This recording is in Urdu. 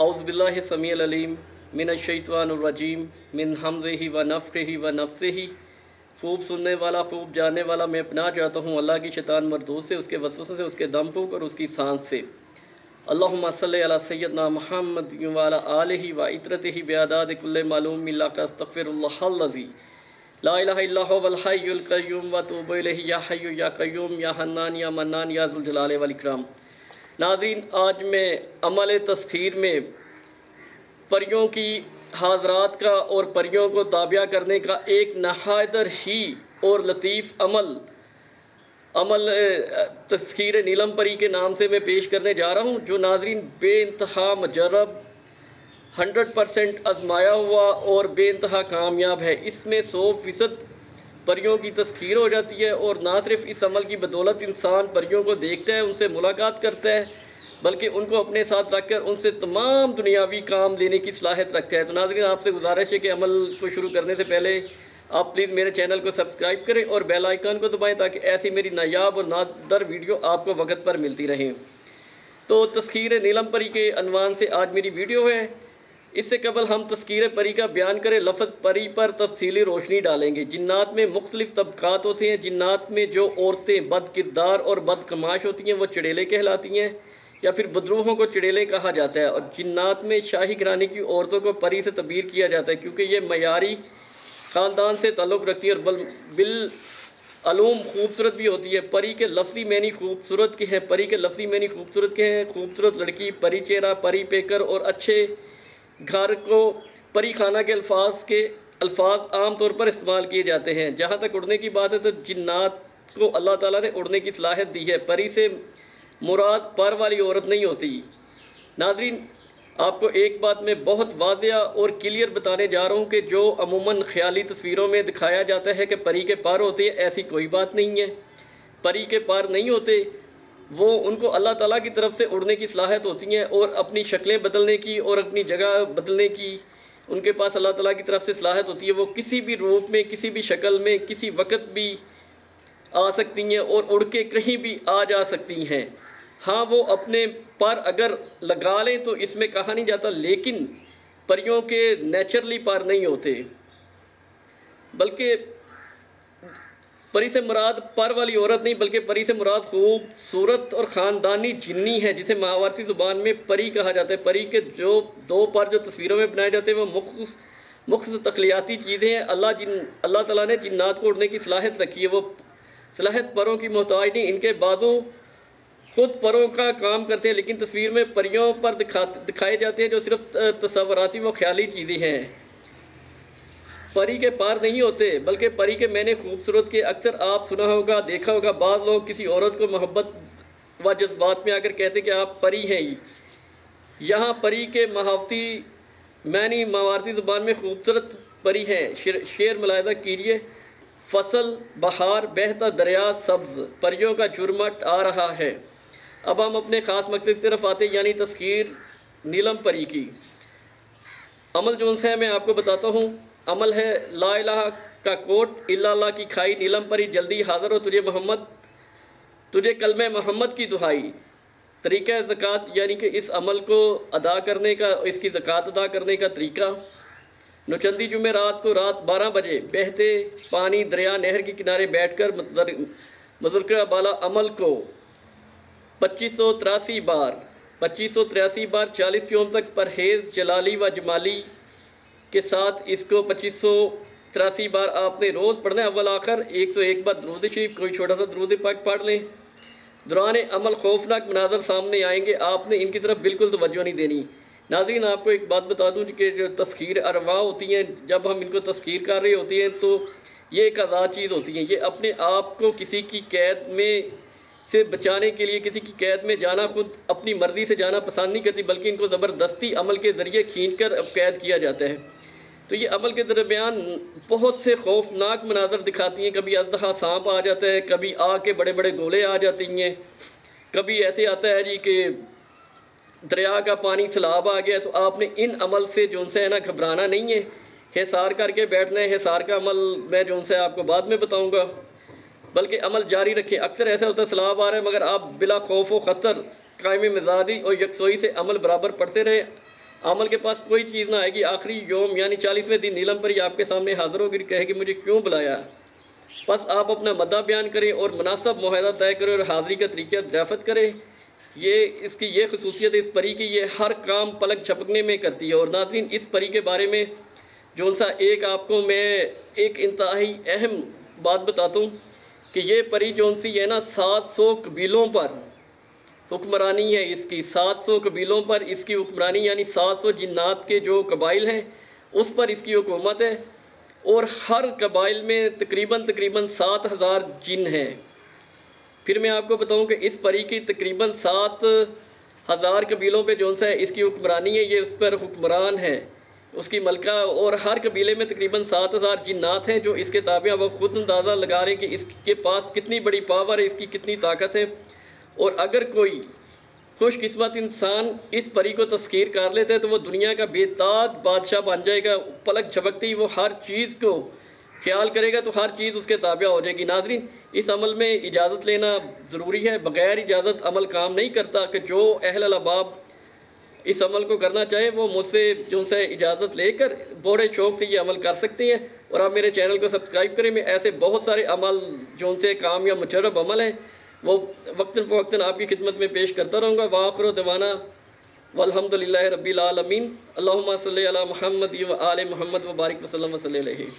اعوذ باللہ السمیع العلیم من الشیطان الرجیم من حمزہ و نفخہ و نفثہ۔ خوب سننے والا خوب جاننے والا میں پناہ چاہتا ہوں اللہ کی شیطان مردود سے، اس کے وسوسے سے، اس کے دم پھونک اور اس کی سانس سے۔ اللہم صلی علی سیدنا محمد وعلی آلہ و عطرتہ بعداد کل معلوم لک استغفر اللہ الذی لا الہ الا هو الحی القیوم واتوب الیہ یا حی یا قیوم یا حنان یا منان یا ذو الجلال والاکرام۔ ناظرین، آج میں عمل تسخیر میں پریوں کی حاضرات کا اور پریوں کو تابع کرنے کا ایک نہایت ہی اور لطیف عمل تسخیر نیلم پری کے نام سے میں پیش کرنے جا رہا ہوں، جو ناظرین بے انتہا مجرب 100% آزمایا ہوا اور بے انتہا کامیاب ہے۔ اس میں 100% پریوں کی تسخیر ہو جاتی ہے، اور نہ صرف اس عمل کی بدولت انسان پریوں کو دیکھتا ہے، ان سے ملاقات کرتا ہے، بلکہ ان کو اپنے ساتھ رکھ کر ان سے تمام دنیاوی کام لینے کی صلاحیت رکھتا ہے۔ تو ناظرین، آپ سے گزارش ہے کہ عمل کو شروع کرنے سے پہلے آپ پلیز میرے چینل کو سبسکرائب کریں اور بیل آئیکن کو دبائیں تاکہ ایسی میری نایاب اور نادر ویڈیو آپ کو وقت پر ملتی رہیں۔ تو تسخیر نیلم پری کے عنوان سے آج میری ویڈیو ہے۔ اس سے قبل ہم تسخیر پری کا بیان کریں، لفظ پری پر تفصیلی روشنی ڈالیں گے۔ جنات میں مختلف طبقات ہوتے ہیں۔ جنات میں جو عورتیں بد کردار اور بد کماش ہوتی ہیں وہ چڑیلے کہلاتی ہیں، یا پھر بدروحوں کو چڑیلے کہا جاتا ہے۔ اور جنات میں شاہی گھرانے کی عورتوں کو پری سے تعبیر کیا جاتا ہے، کیونکہ یہ معیاری خاندان سے تعلق رکھتی ہیں اور بالعلوم خوبصورت بھی ہوتی ہے۔ پری کے لفظی معنی خوبصورت کے ہیں۔ پری کے لفظی معنی خوبصورت کے ہیں: خوبصورت لڑکی، پری چہرہ، پری پیکر اور اچھے گھر کو پری خانہ کے الفاظ عام طور پر استعمال کیے جاتے ہیں۔ جہاں تک اڑنے کی بات ہے تو جنات کو اللہ تعالیٰ نے اڑنے کی صلاحیت دی ہے۔ پری سے مراد پر والی عورت نہیں ہوتی۔ ناظرین، آپ کو ایک بات میں بہت واضح اور کلیئر بتانے جا رہا ہوں کہ جو عموماً خیالی تصویروں میں دکھایا جاتا ہے کہ پری کے پر ہوتے ہیں، ایسی کوئی بات نہیں ہے۔ پری کے پر نہیں ہوتے، وہ ان کو اللہ تعالیٰ کی طرف سے اڑنے کی صلاحیت ہوتی ہیں، اور اپنی شکلیں بدلنے کی اور اپنی جگہ بدلنے کی ان کے پاس اللہ تعالیٰ کی طرف سے صلاحیت ہوتی ہے۔ وہ کسی بھی روپ میں، کسی بھی شکل میں، کسی وقت بھی آ سکتی ہیں اور اڑ کے کہیں بھی آ جا سکتی ہیں۔ ہاں، وہ اپنے پر اگر لگا لیں تو اس میں کہا نہیں جاتا، لیکن پریوں کے نیچرلی پر نہیں ہوتے، بلکہ پری سے مراد پر والی عورت نہیں، بلکہ پری سے مراد خوبصورت اور خاندانی جنی ہے، جسے مہاورتی زبان میں پری کہا جاتا ہے۔ پری کے جو دو پر جو تصویروں میں بنائے جاتے ہیں وہ مخصوص تخلیقاتی چیزیں ہیں۔ اللہ تعالیٰ نے جنات کو اڑنے کی صلاحیت رکھی ہے۔ وہ صلاحیت پروں کی محتاج نہیں، ان کے بازو خود پروں کا کام کرتے ہیں، لیکن تصویر میں پریوں پر دکھائے جاتے ہیں جو صرف تصوراتی و خیالی چیزیں ہیں۔ پری کے پر نہیں ہوتے، بلکہ پری کے معنی خوبصورت کے اکثر آپ سنا ہوگا، دیکھا ہوگا، بعض لوگ کسی عورت کو محبت و جذبات میں آ کر کہتے کہ آپ پری ہیں۔ یہاں پری کے محاورتی معنی مہاورتی زبان میں خوبصورت پری ہیں۔ شعر ملاحظہ کیجیے: فصل بہار، بہتا دریا سبز، پریوں کا جھرمٹ آ رہا ہے۔ اب ہم اپنے خاص مقصد کی طرف آتے ہیں، یعنی تسخیر نیلم پری کی۔ عمل جون سے میں آپ کو بتاتا ہوں۔ عمل ہے: لا الہ کا کوٹ، الا اللہ کی کھائی، نیلم پری جلدی حاضر ہو، تجھے کلمہ محمد کی دہائی۔ طریقہ زکوٰۃ، یعنی کہ اس عمل کو ادا کرنے کا، اس کی زکوٰۃ ادا کرنے کا طریقہ: نوچندی جمعرات کو رات 12 بجے بہتے پانی دریا نہر کے کنارے بیٹھ کر مذکورہ بالا عمل کو 2583 بار 40 یوم تک پرہیز جلالی و جمالی کے ساتھ اس کو 2583 بار آپ نے روز پڑھنا ہے۔ اول آخر 101 بار درود شریف، کوئی چھوٹا سا درود پاک پڑھ لیں۔ دوران عمل خوفناک مناظر سامنے آئیں گے، آپ نے ان کی طرف بالکل توجہ نہیں دینی۔ ناظرین، آپ کو ایک بات بتا دوں کہ جو تسخیر ارواح ہوتی ہیں، جب ہم ان کو تسخیر کر رہے ہوتی ہیں تو یہ ایک آزاد چیز ہوتی ہیں۔ یہ اپنے آپ کو کسی کی قید میں سے بچانے کے لیے کسی کی قید میں جانا، خود اپنی مرضی سے جانا پسند نہیں کرتی، بلکہ ان کو زبردستی عمل کے ذریعے کھینچ کر قید کیا جاتا ہے۔ تو یہ عمل کے درمیان بہت سے خوفناک مناظر دکھاتی ہیں۔ کبھی اژدہا سانپ آ جاتا ہے، کبھی آگ کے بڑے بڑے گولے آ جاتی ہیں، کبھی ایسے آتا ہے جی کہ دریا کا پانی سیلاب آ گیا۔ تو آپ نے ان عمل سے جو ہے نا گھبرانا نہیں ہے، حصار کر کے بیٹھنا ہے۔ حصار کا عمل میں جو سے آپ کو بعد میں بتاؤں گا، بلکہ عمل جاری رکھیں۔ اکثر ایسا ہوتا ہے سیلاب آ رہا ہے مگر آپ بلا خوف و خطر قائم مزاجی اور یکسوئی سے عمل برابر پڑھتے رہیں۔ عمل کے پاس کوئی چیز نہ آئے گی، آخری یوم یعنی 40ویں دن نیلم پر ہی آپ کے سامنے حاضر ہوگی، کہے گی مجھے کیوں بلایا؟ بس آپ اپنا مدعا بیان کریں اور مناسب معاہدہ طے کریں اور حاضری کا طریقہ دریافت کریں۔ اس کی یہ خصوصیت ہے اس پری کی، یہ ہر کام پلک جھپکنے میں کرتی ہے۔ اور ناظرین اس پری کے بارے میں جو سا آپ کو میں ایک انتہائی اہم بات بتاتا ہوں کہ یہ پری جو سی ہے نا 700 قبیلوں پر حکمرانی ہے اس کی، 700 قبیلوں پر اس کی حکمرانی، یعنی 700 جنات کے جو قبائل ہیں اس پر اس کی حکومت ہے، اور ہر قبائل میں تقریباً 7000 جن ہیں۔ پھر میں آپ کو بتاؤں کہ اس پری کی تقریباً 7000 قبیلوں پہ جو ہے اس کی حکمرانی ہے، یہ اس پر حکمران ہے، اس کی ملکہ، اور ہر قبیلے میں تقریباً 7000 جنات ہیں جو اس کے تابع ہیں۔ وہ خود اندازہ لگا رہے ہیں کہ اس کے پاس کتنی بڑی پاور ہے، اس کی کتنی طاقت ہے۔ اور اگر کوئی خوش قسمت انسان اس پری کو تسخیر کر لیتا ہے تو وہ دنیا کا بے تاج بادشاہ بن جائے گا، پلک جھپکتے ہی وہ ہر چیز کو خیال کرے گا تو ہر چیز اس کے تابع ہو جائے گی۔ ناظرین اس عمل میں اجازت لینا ضروری ہے، بغیر اجازت عمل کام نہیں کرتا، کہ جو اہل الباب اس عمل کو کرنا چاہے وہ مجھ سے جو سے اجازت لے کر بڑے شوق سے یہ عمل کر سکتے ہیں۔ اور آپ میرے چینل کو سبسکرائب کریں، میں ایسے بہت سارے عمل جو سے کام یا مجرب عمل ہیں وہ وقتاً فوقتاً آپ کی خدمت میں پیش کرتا رہوں گا۔ وآخر دعوانا والحمدللہ رب العالمین، اللہم صلی علی محمد و آل محمد و بارک وسلم وصلی علیہ۔